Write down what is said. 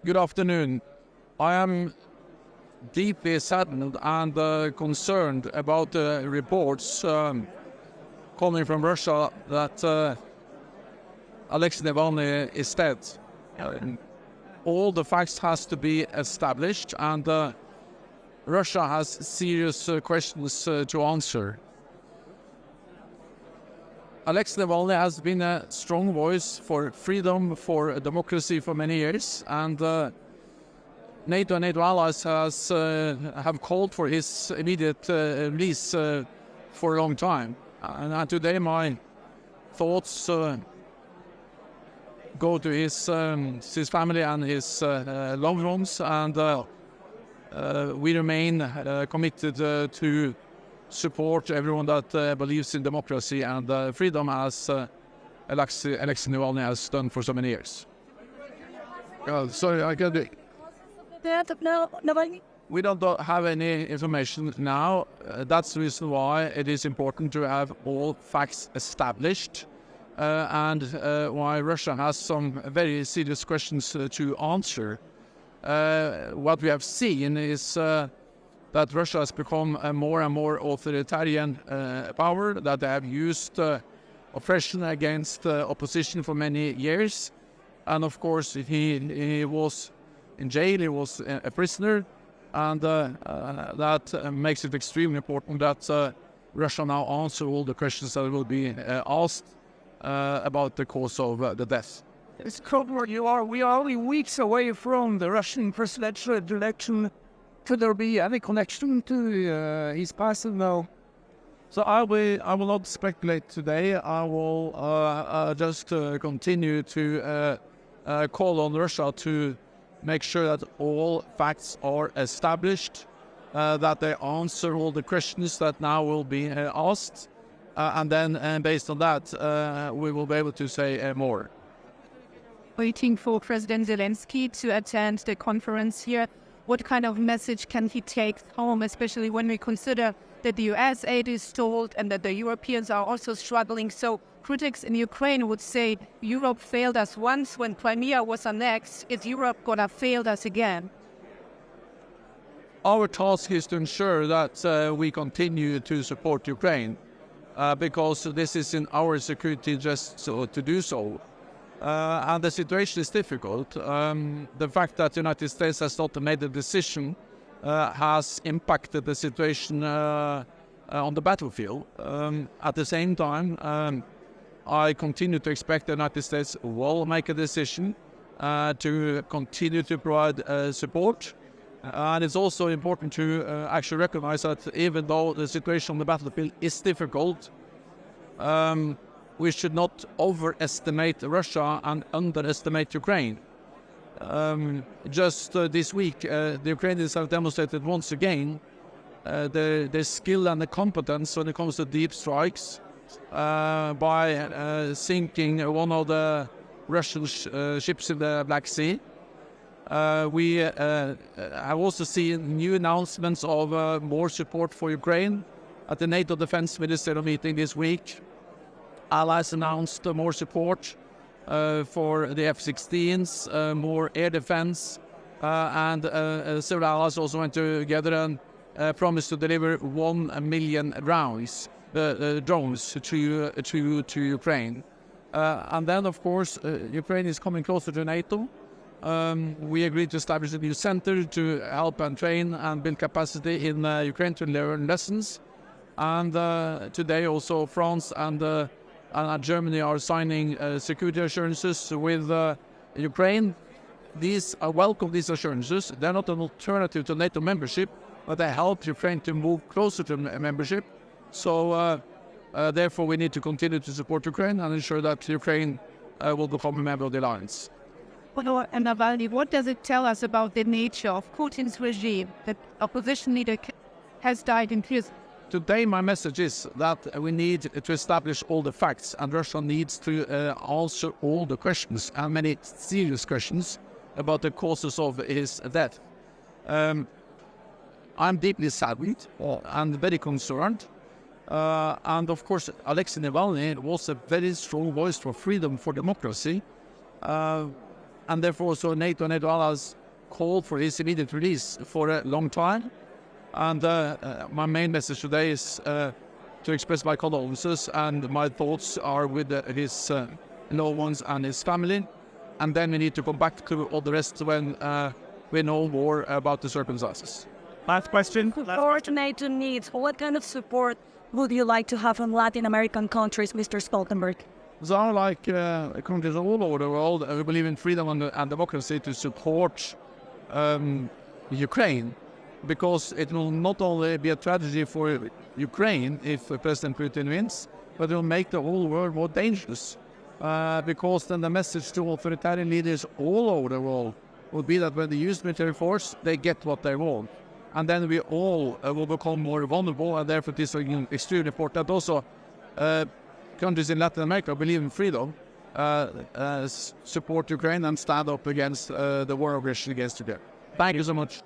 Good afternoon. I am deeply saddened and concerned about the reports coming from Russia that Alexei Navalny is dead. All the facts has to be established, and Russia has serious questions to answer. Alexei Navalny has been a strong voice for freedom, for democracy for many years, and NATO and NATO Allies have called for his immediate release for a long time. And today my thoughts go to his family and his loved ones, and we remain committed to support everyone that believes in democracy and freedom, as Alexei Navalny has done for so many years. Sorry, I can't do. We don't have any information now. That's the reason why it is important to have all facts established, and why Russia has some very serious questions to answer. What we have seen is that Russia has become a more and more authoritarian power, that they have used oppression against opposition for many years. And of course, he was in jail, he was a prisoner, and that makes it extremely important that Russia now answer all the questions that will be asked about the cause of the death. It's Krogler, we are only weeks away from the Russian presidential election. Could there be any connection to his passing now? So I will not speculate today. I will just continue to call on Russia to make sure that all facts are established, that they answer all the questions that now will be asked, and then based on that, we will be able to say more. Waiting for President Zelensky to attend the conference here. What kind of message can he take home, especially when we consider that the US aid is stalled and that the Europeans are also struggling? So critics in Ukraine would say Europe failed us once when Crimea was annexed. Is Europe gonna fail us again? Our task is to ensure that we continue to support Ukraine because this is in our security interest to do so. And the situation is difficult. The fact that the United States has not made a decision has impacted the situation on the battlefield. At the same time, I continue to expect the United States will make a decision to continue to provide support. And it's also important to actually recognize that even though the situation on the battlefield is difficult, we should not overestimate Russia and underestimate Ukraine. Just this week, the Ukrainians have demonstrated once again their skill and the competence when it comes to deep strikes by sinking one of the Russian ships in the Black Sea. We have also seen new announcements of more support for Ukraine at the NATO Defense Ministerial meeting this week. Allies announced more support for the F-16s, more air defense, and several allies also went together and promised to deliver 1 million rounds, drones to Ukraine. And then, of course, Ukraine is coming closer to NATO. We agreed to establish a new center to help and train and build capacity in Ukraine to learn lessons. And today also France and Germany are signing security assurances with Ukraine. I welcome these assurances. They're not an alternative to NATO membership, but they help Ukraine to move closer to membership. So therefore we need to continue to support Ukraine and ensure that Ukraine will become a member of the alliance. And Navalny, what does it tell us about the nature of Putin's regime? That opposition leader has died in prison. Today my message is that we need to establish all the facts, and Russia needs to answer all the questions, and many serious questions, about the causes of his death. I'm deeply saddened and very concerned. And of course, Alexei Navalny was a very strong voice for freedom, for democracy. and therefore also NATO and NATO Allies called for his immediate release for a long time. And my main message today is to express my condolences, and my thoughts are with his loved ones and his family. And then we need to come back to all the rest when we know more about the circumstances. Last question. Support NATO needs. What kind of support would you like to have from Latin American countries, Mr. Stoltenberg? There are like countries all over the world who believe in freedom and democracy to support Ukraine, because it will not only be a tragedy for Ukraine if President Putin wins, but it will make the whole world more dangerous. Because then the message to authoritarian leaders all over the world will be that when they use military force, they get what they want. And then we all will become more vulnerable, and therefore it is extremely important that also countries in Latin America believe in freedom, support Ukraine and stand up against the war aggression against Ukraine. Thank you so much.